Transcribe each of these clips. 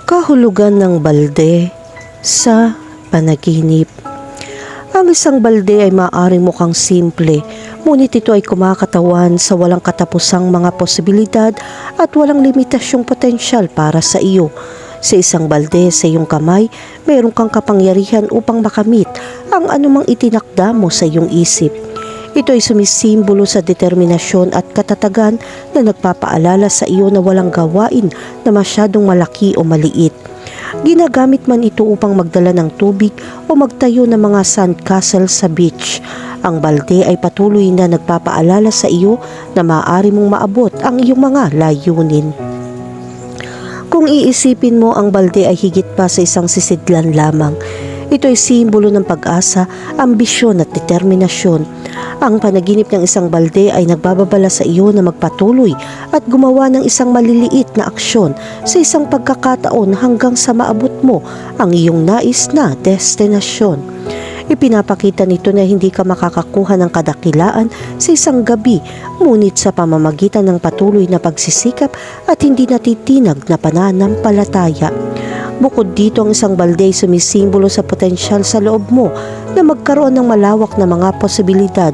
Kahulugan ng balde sa panaginip. Ang isang balde ay maaaring mukhang simple, ngunit ito ay kumakatawan sa walang katapusang mga posibilidad at walang limitasyong potensyal para sa iyo. Sa isang balde sa iyong kamay, mayroon kang kapangyarihan upang makamit ang anumang itinakda mo sa iyong isip. Ito ay sumisimbolo sa determinasyon at katatagan na nagpapaalala sa iyo na walang gawain na masyadong malaki o maliit. Ginagamit man ito upang magdala ng tubig o magtayo ng mga sandcastle sa beach. Ang balde ay patuloy na nagpapaalala sa iyo na maaari mong maabot ang iyong mga layunin. Kung iisipin mo, ang balde ay higit pa sa isang sisidlan lamang. Ito ay simbolo ng pag-asa, ambisyon at determinasyon. Ang panaginip ng isang balde ay nagbababala sa iyo na magpatuloy at gumawa ng isang maliliit na aksyon sa isang pagkakataon hanggang sa maabot mo ang iyong nais na destinasyon. Ipinapakita nito na hindi ka makakakuha ng kadakilaan sa isang gabi, ngunit sa pamamagitan ng patuloy na pagsisikap at hindi natitinag na pananampalataya. Bukod dito, ang isang balde ay sumisimbolo sa potensyal sa loob mo na magkaroon ng malawak na mga posibilidad.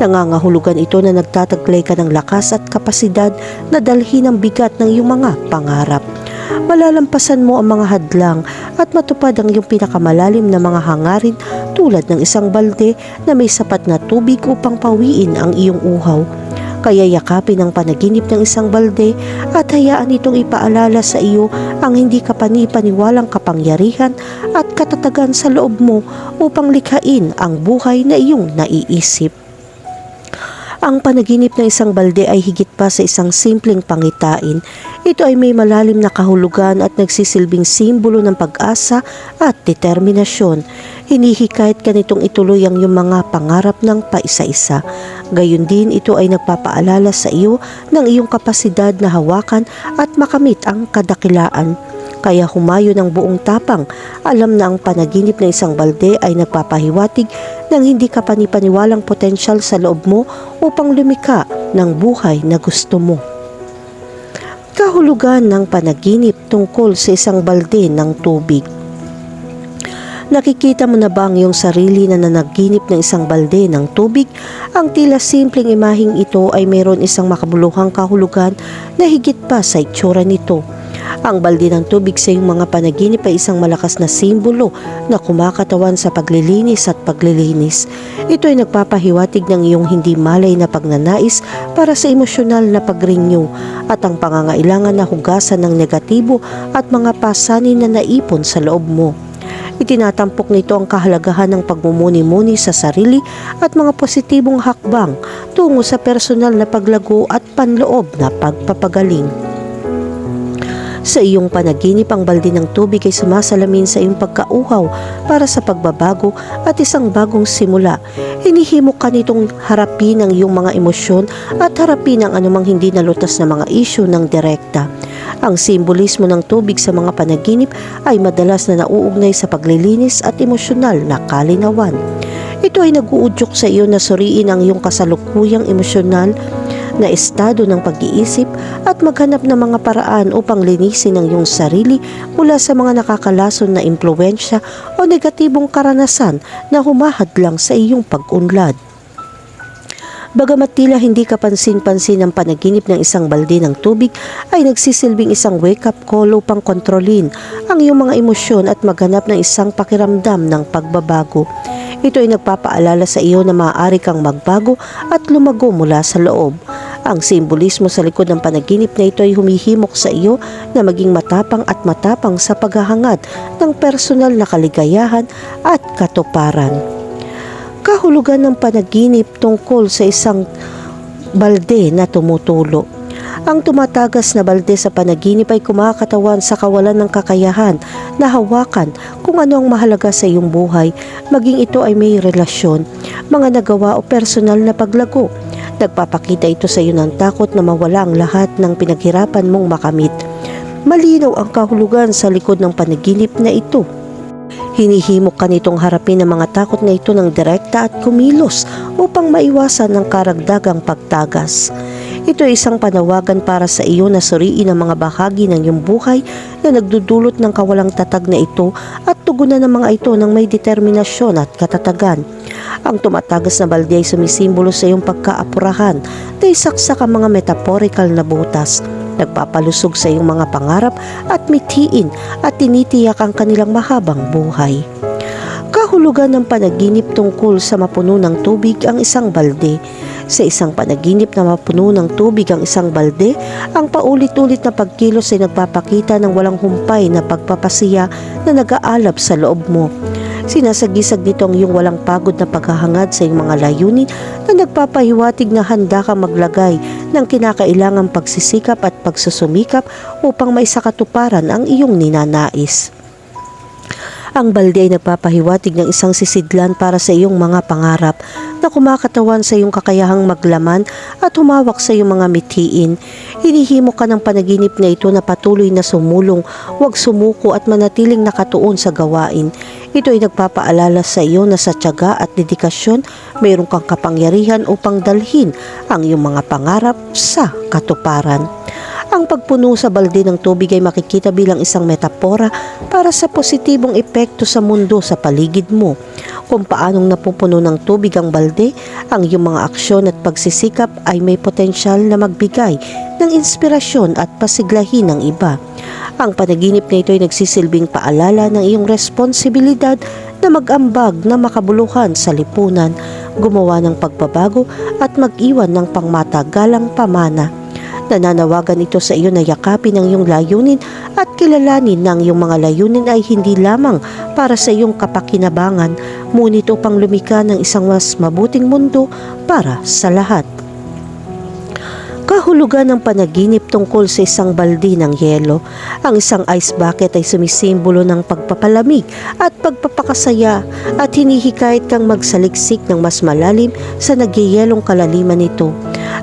Nangangahulugan ito na nagtataglay ka ng lakas at kapasidad na dalhin ang bigat ng iyong mga pangarap. Malalampasan mo ang mga hadlang at matupad ang iyong pinakamalalim na mga hangarin tulad ng isang balde na may sapat na tubig upang pawiin ang iyong uhaw. Kaya yakapin ang panaginip ng isang balde at hayaan itong ipaalala sa iyo ang hindi kapani-paniwalang kapangyarihan at katatagan sa loob mo upang likhain ang buhay na iyong naiisip. Ang panaginip ng isang balde ay higit pa sa isang simpleng pangitain. Ito ay may malalim na kahulugan at nagsisilbing simbolo ng pag-asa at determinasyon. Hinihikayat ka nitong ituloy ang iyong mga pangarap ng paisa-isa. Gayon din, ito ay nagpapaalala sa iyo ng iyong kapasidad na hawakan at makamit ang kadakilaan. Kaya humayo ng buong tapang, alam na ang panaginip ng isang balde ay nagpapahiwatig ng hindi ka panipaniwalang potensyal sa loob mo upang lumika ng buhay na gusto mo. Kahulugan ng panaginip tungkol sa isang balde ng tubig. Nakikita mo na ba ang iyong sarili na nanaginip ng isang balde ng tubig? Ang tila simpleng imaheng ito ay mayroon isang makabuluhang kahulugan na higit pa sa itsura nito. Ang balde ng tubig sa iyong mga panaginip ay isang malakas na simbolo na kumakatawan sa paglilinis at paglilinis. Ito ay nagpapahiwatig ng iyong hindi malay na pagnanais para sa emosyonal na pag-renew at ang pangangailangan na hugasan ng negatibo at mga pasanin na naipon sa loob mo. Itinatampok nito ang kahalagahan ng pagmumuni-muni sa sarili at mga positibong hakbang tungo sa personal na paglago at panloob na pagpapagaling. Sa iyong panaginip, ang balde ng tubig ay sumasalamin sa iyong pagkauhaw para sa pagbabago at isang bagong simula. Hinihimok ka nitong harapin ang iyong mga emosyon at harapin ang anumang hindi nalutas na mga isyu ng direkta. Ang simbolismo ng tubig sa mga panaginip ay madalas na nauugnay sa paglilinis at emosyonal na kalinawan. Ito ay nag-uudyok sa iyo na suriin ang iyong kasalukuyang emosyonal na estado ng pag-iisip at maghanap ng mga paraan upang linisin ang iyong sarili mula sa mga nakakalason na impluwensya o negatibong karanasan na humahadlang sa iyong pag-unlad. Bagamat tila hindi kapansin-pansin ang panaginip ng isang balde ng tubig, ay nagsisilbing isang wake-up call upang kontrolin ang iyong mga emosyon at maghanap ng isang pakiramdam ng pagbabago. Ito ay nagpapaalala sa iyo na maaari kang magbago at lumago mula sa loob. Ang simbolismo sa likod ng panaginip na ito ay humihimok sa iyo na maging matapang at matapang sa paghahangad ng personal na kaligayahan at katuparan. Kahulugan ng panaginip tungkol sa isang balde na tumutulo. Ang tumatagas na balde sa panaginip ay kumakatawan sa kawalan ng kakayahan na hawakan kung ano ang mahalaga sa iyong buhay, maging ito ay may relasyon, mga nagawa o personal na paglago. Nagpapakita ito sa iyo ng takot na mawala ang lahat ng pinaghirapan mong makamit. Malinaw ang kahulugan sa likod ng panaginip na ito. Hinihimok ka nitong harapin ang mga takot na ito ng direkta at kumilos upang maiwasan ang karagdagang pagtagas. Ito ay isang panawagan para sa iyo na suriin ang mga bahagi ng iyong buhay na nagdudulot ng kawalang tatag na ito at tugunan ng mga ito ng may determinasyon at katatagan. Ang tumatagas na balde ay sumisimbolo sa iyong pagkaapurahan na isaksak ang mga metaphorical na butas, nagpapalusog sa iyong mga pangarap at mithiin at tinitiyak ang kanilang mahabang buhay. Kahulugan ng panaginip tungkol sa mapuno ng tubig ang isang balde. Sa isang panaginip na mapuno ng tubig ang isang balde, ang paulit-ulit na pagkilos ay nagpapakita ng walang humpay na pagpapasiya na nag-aalab sa loob mo. Sinasagisag nito ang iyong walang pagod na paghahangad sa iyong mga layunin na nagpapahiwatig na handa ka maglagay ng kinakailangang pagsisikap at pagsusumikap upang maisakatuparan ang iyong ninanais. Ang balde ay nagpapahiwatig ng isang sisidlan para sa iyong mga pangarap na kumakatawan sa iyong kakayahang maglaman at humawak sa iyong mga mithiin. Hinihimo ka ng panaginip na ito na patuloy na sumulong, huwag sumuko at manatiling nakatuon sa gawain. Ito ay nagpapaalala sa iyo na sa tiyaga at dedikasyon, mayroon kang kapangyarihan upang dalhin ang iyong mga pangarap sa katuparan. Ang pagpuno sa balde ng tubig ay makikita bilang isang metapora para sa positibong epekto sa mundo sa paligid mo. Kung paanong napupuno ng tubig ang balde, ang iyong mga aksyon at pagsisikap ay may potensyal na magbigay ng inspirasyon at pasiglahin ng iba. Ang panaginip na ito ay nagsisilbing paalala ng iyong responsibilidad na mag-ambag na makabuluhan sa lipunan, gumawa ng pagbabago at mag-iwan ng pangmatagalang pamana. Nananawagan ito sa iyo na yakapin ang iyong layunin at kilalanin na ang iyong mga layunin ay hindi lamang para sa iyong kapakinabangan, ngunit upang lumikha ng isang mas mabuting mundo para sa lahat. Kahulugan ng panaginip tungkol sa isang balde ng yelo. Ang isang ice bucket ay sumisimbolo ng pagpapalamig at pagpapakasaya at hinihikayat kang magsaliksik ng mas malalim sa nagyayelong kalaliman nito.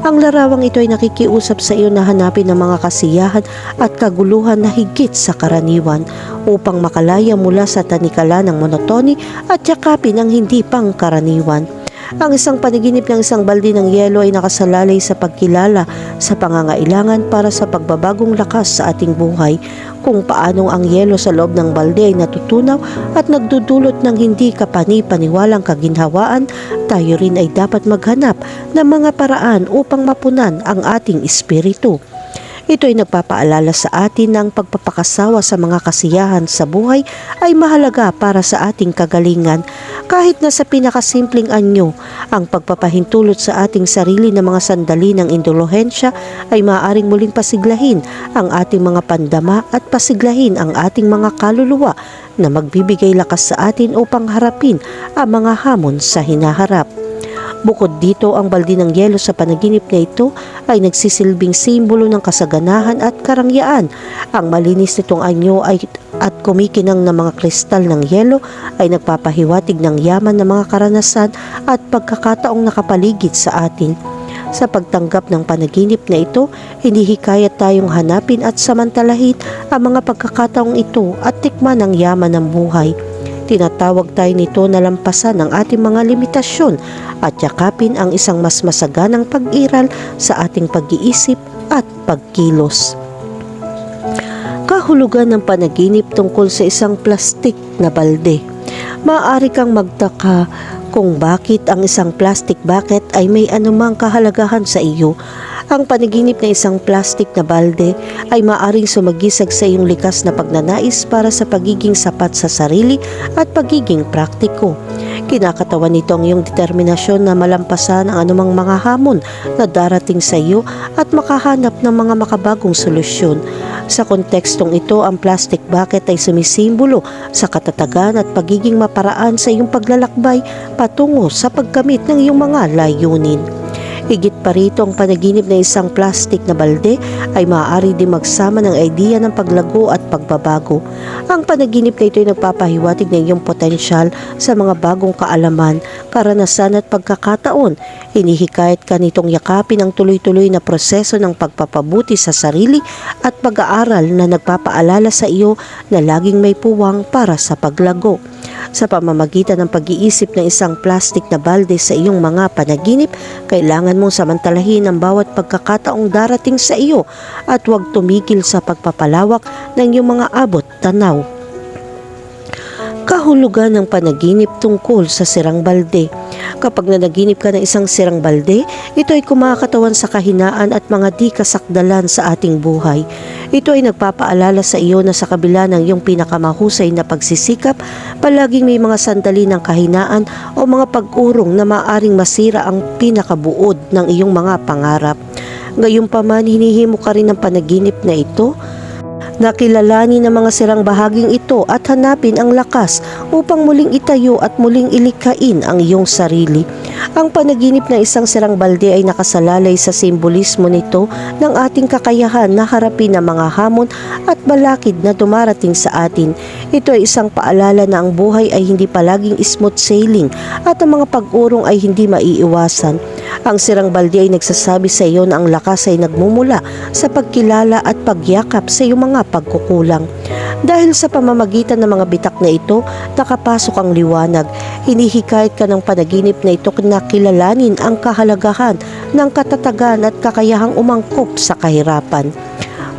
Ang larawang ito ay nakikiusap sa iyo na hanapin ang mga kasiyahan at kaguluhan na higit sa karaniwan upang makalaya mula sa tanikala ng monotony at yakapin ang hindi pangkaraniwan. Ang isang panaginip ng isang balde ng yelo ay nakasalalay sa pagkilala sa pangangailangan para sa pagbabagong lakas sa ating buhay, kung paanong ang yelo sa loob ng balde ay natutunaw at nagdudulot ng hindi kapani-paniwalang kaginhawaan. Tayo rin ay dapat maghanap ng mga paraan upang mapunan ang ating espiritu. Ito ay nagpapaalala sa atin na ang pagpapakasawa sa mga kasiyahan sa buhay ay mahalaga para sa ating kagalingan. Kahit na sa pinakasimpleng anyo, ang pagpapahintulot sa ating sarili ng mga sandali ng indulhensya ay maaaring muling pasiglahin ang ating mga pandama at pasiglahin ang ating mga kaluluwa na magbibigay lakas sa atin upang harapin ang mga hamon sa hinaharap. Bukod dito, ang balde ng yelo sa panaginip na ito ay nagsisilbing simbolo ng kasaganahan at karangyaan. Ang malinis nitong anyo at kumikinang na mga kristal ng yelo ay nagpapahiwatig ng yaman ng mga karanasan at pagkakataong nakapaligid sa atin. Sa pagtanggap ng panaginip na ito, hinihikayat tayong hanapin at samantalahin ang mga pagkakataong ito at tikman ang yaman ng buhay. Tinatawag tayo nito na lampasan ang ating mga limitasyon at yakapin ang isang mas masaganang pag-iral sa ating pag-iisip at pagkilos. Kahulugan ng panaginip tungkol sa isang plastik na balde. Maaari kang magtaka kung bakit ang isang plastic bucket ay may anumang kahalagahan sa iyo. Ang panaginip na isang plastik na balde ay maaaring sumagisag sa iyong likas na pagnanais para sa pagiging sapat sa sarili at pagiging praktiko. Kinakatawan nito ang iyong determinasyon na malampasan ang anumang mga hamon na darating sa iyo at makahanap ng mga makabagong solusyon. Sa kontekstong ito, ang plastic bucket ay sumisimbolo sa katatagan at pagiging maparaan sa iyong paglalakbay patungo sa pagkamit ng iyong mga layunin. Higit pa rito, ang panaginip na isang plastik na balde ay maaari din magsama ng idea ng paglago at pagbabago. Ang panaginip na ito ay nagpapahiwatig ng iyong potensyal sa mga bagong kaalaman, karanasan at pagkakataon. Hinihikayat ka nitong yakapin ang tuloy-tuloy na proseso ng pagpapabuti sa sarili at pag-aaral na nagpapaalala sa iyo na laging may puwang para sa paglago. Sa pamamagitan ng pag-iisip ng isang plastic na balde sa iyong mga panaginip, kailangan mong samantalahin ang bawat pagkakataong darating sa iyo at huwag tumigil sa pagpapalawak ng iyong mga abot tanaw. Kahulugan ng panaginip tungkol sa sirang balde. Kapag nanaginip ka ng isang sirang balde, ito ay kumakatawan sa kahinaan at mga di kasakdalan sa ating buhay. Ito ay nagpapaalala sa iyo na sa kabila ng iyong pinakamahusay na pagsisikap, palaging may mga sandali ng kahinaan o mga pag-urong na maaring masira ang pinakabuod ng iyong mga pangarap. Gayunpaman, hinihimo ka rin ng panaginip na ito na kilalanin ang mga sirang bahaging ito at hanapin ang lakas upang muling itayo at muling ilikhain ang iyong sarili. Ang panaginip ng isang sirang balde ay nakasalalay sa simbolismo nito ng ating kakayahan na harapin ang mga hamon at balakid na dumarating sa atin. Ito ay isang paalala na ang buhay ay hindi palaging smooth sailing at ang mga pag-urong ay hindi maiiwasan. Ang sirang balde ay nagsasabi sa iyo na ang lakas ay nagmumula sa pagkilala at pagyakap sa iyong mga pagkukulang. Dahil sa pamamagitan ng mga bitak na ito, nakapasok ang liwanag. Hinihikayat ka ng panaginip na ito na kilalanin ang kahalagahan ng katatagan at kakayahang umangkop sa kahirapan.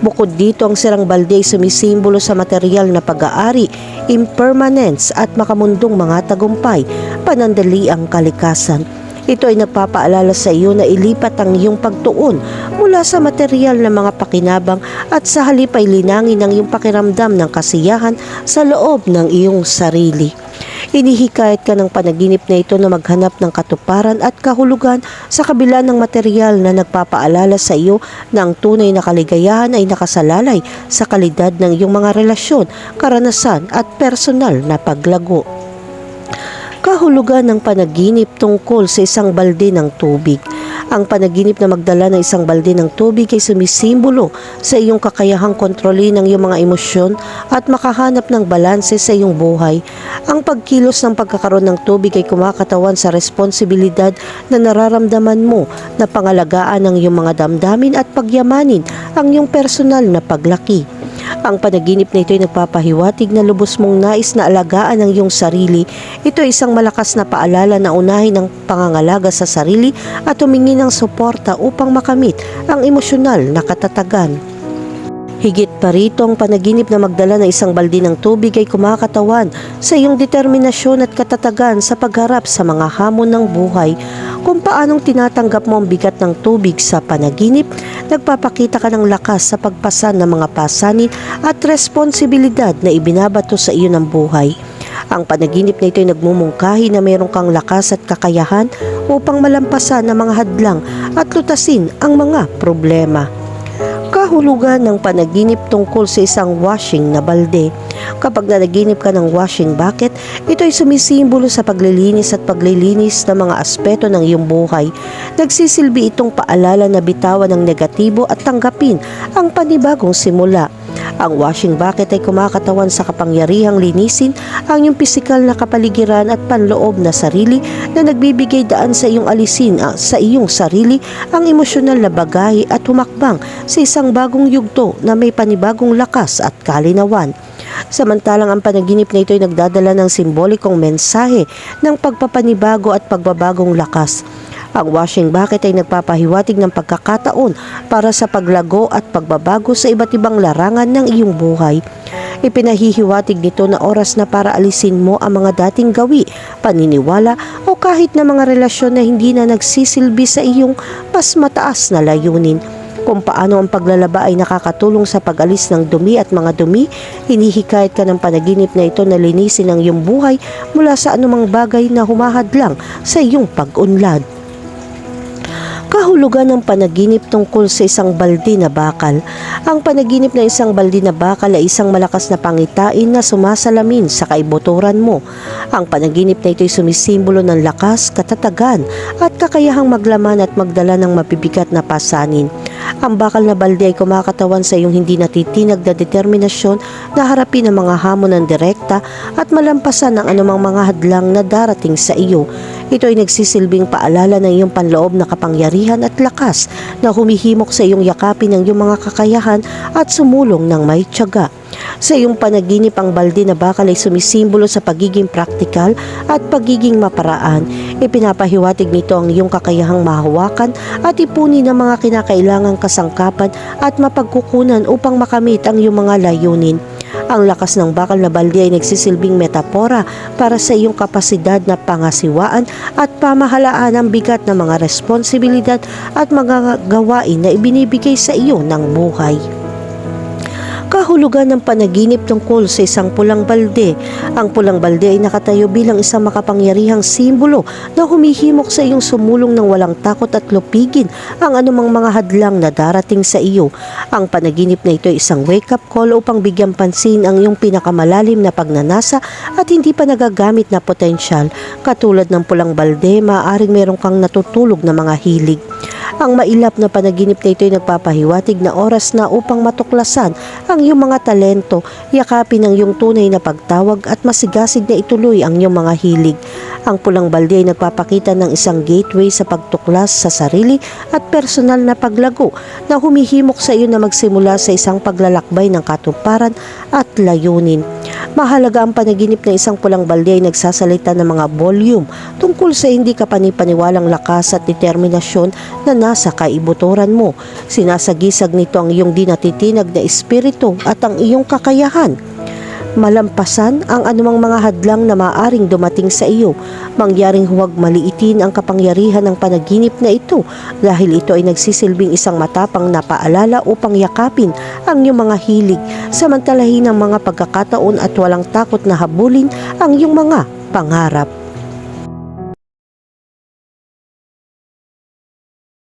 Bukod dito, ang sirang balde ay sumisimbolo sa material na pag-aari, impermanence at makamundong mga tagumpay, panandaliang kalikasan. Ito ay nagpapaalala sa iyo na ilipat ang iyong pagtuon mula sa material na mga pakinabang at sa halip ay linangin ang iyong pakiramdam ng kasiyahan sa loob ng iyong sarili. Inihikayat ka ng panaginip na ito na maghanap ng katuparan at kahulugan sa kabila ng material na nagpapaalala sa iyo na ang tunay na kaligayahan ay nakasalalay sa kalidad ng iyong mga relasyon, karanasan at personal na paglago. Kahulugan ng panaginip tungkol sa isang balde ng tubig. Ang panaginip na magdala ng isang balde ng tubig ay sumisimbolo sa iyong kakayahang kontrolin ang iyong mga emosyon at makahanap ng balanse sa iyong buhay. Ang pagkilos ng pagkakaroon ng tubig ay kumakatawan sa responsibilidad na nararamdaman mo na pangalagaan ang iyong mga damdamin at pagyamanin ang iyong personal na paglaki. Ang panaginip na ito ay nagpapahiwatig na lubos mong nais na alagaan ang iyong sarili. Ito ay isang malakas na paalala na unahin ang pangangalaga sa sarili at humingi ng suporta upang makamit ang emosyonal na katatagan. Higit pa rito, ang panaginip na magdala ng isang balde ng tubig ay kumakatawan sa iyong determinasyon at katatagan sa pagharap sa mga hamon ng buhay. Kung paanong tinatanggap mo ang bigat ng tubig sa panaginip, nagpapakita ka ng lakas sa pagpasan ng mga pasanin at responsibilidad na ibinabato sa iyo ng buhay. Ang panaginip na ito ay nagmumungkahi na mayroon kang lakas at kakayahan upang malampasan ang mga hadlang at lutasin ang mga problema. Kahulugan ng panaginip tungkol sa isang washing na balde. Kapag nanaginip ka ng washing bucket, ito ay sumisimbolo sa paglilinis at paglilinis ng mga aspeto ng iyong buhay. Nagsisilbi itong paalala na bitawan ng negatibo at tanggapin ang panibagong simula. Ang washing bucket ay kumakatawan sa kapangyarihang linisin ang iyong pisikal na kapaligiran at panloob na sarili na nagbibigay daan sa iyong alisin sa iyong sarili ang emosyonal na bagahe at humakbang sa isang bagong yugto na may panibagong lakas at kalinawan. Samantalang ang panaginip na ito ay nagdadala ng simbolikong mensahe ng pagpapanibago at pagbabagong lakas. Ang washing bucket ay nagpapahiwatig ng pagkakataon para sa paglago at pagbabago sa iba't ibang larangan ng iyong buhay. Ipinahihiwatig nito na oras na para alisin mo ang mga dating gawi, paniniwala o kahit na mga relasyon na hindi na nagsisilbi sa iyong mas mataas na layunin. Kung paano ang paglalaba ay nakakatulong sa pag-alis ng dumi at mga dumi, hinihikayat ka ng panaginip na ito na linisin ang iyong buhay mula sa anumang bagay na humahadlang sa iyong pag-unlad. Kahulugan ng panaginip tungkol sa isang balde na bakal. Ang panaginip na isang balde na bakal ay isang malakas na pangitain na sumasalamin sa kaibuturan mo. Ang panaginip na ito ay sumisimbolo ng lakas, katatagan at kakayahang maglaman at magdala ng mabibigat na pasanin. Ang bakal na balde ay kumakatawan sa iyong hindi natitinag na determinasyon na harapin ang mga hamon ng direkta at malampasan ang anumang mga hadlang na darating sa iyo. Ito ay nagsisilbing paalala ng iyong panloob na kapangyarihan at lakas na humihimok sa iyong yakapin ng iyong mga kakayahan at sumulong ng may tiyaga. Sa iyong panaginip, ang balde na bakal ay sumisimbolo sa pagiging praktikal at pagiging maparaan. Ipinapahiwatig nito ang iyong kakayahang mahawakan at ipunin ang mga kinakailangang kasangkapan at mapagkukunan upang makamit ang iyong mga layunin. Ang lakas ng bakal na balde ay nagsisilbing metapora para sa iyong kapasidad na pangasiwaan at pamahalaan ang bigat ng mga responsibilidad at mga gawain na ibinibigay sa iyo ng buhay. Kahulugan ng panaginip tungkol sa isang pulang balde. Ang pulang balde ay nakatayo bilang isang makapangyarihang simbolo na humihimok sa iyong sumulong ng walang takot at lupigin ang anumang mga hadlang na darating sa iyo. Ang panaginip na ito ay isang wake-up call upang bigyan pansin ang iyong pinakamalalim na pagnanasa at hindi pa nagagamit na potensyal. Katulad ng pulang balde, maaaring meron kang natutulog na mga hilig. Ang mailap na panaginip na ito ay nagpapahiwatig na oras na upang matuklasan ang iyong mga talento, yakapin ang iyong tunay na pagtawag at masigasig na ituloy ang iyong mga hilig. Ang pulang balde ay nagpapakita ng isang gateway sa pagtuklas sa sarili at personal na paglago na humihimok sa iyo na magsimula sa isang paglalakbay ng katuparan at layunin. Mahalaga ang panaginip na isang pulang balde ay nagsasalita ng mga volume tungkol sa hindi kapanipaniwalang lakas at determinasyon na nasa kaibuturan mo. Sinasagisag nito ang iyong di natitinag na espiritu at ang iyong kakayahan malampasan ang anumang mga hadlang na maaaring dumating sa iyo. Mangyaring huwag maliitin ang kapangyarihan ng panaginip na ito dahil ito ay nagsisilbing isang matapang na paalala upang yakapin ang iyong mga hilig, samantalahin ang mga pagkakataon at walang takot na habulin ang iyong mga pangarap.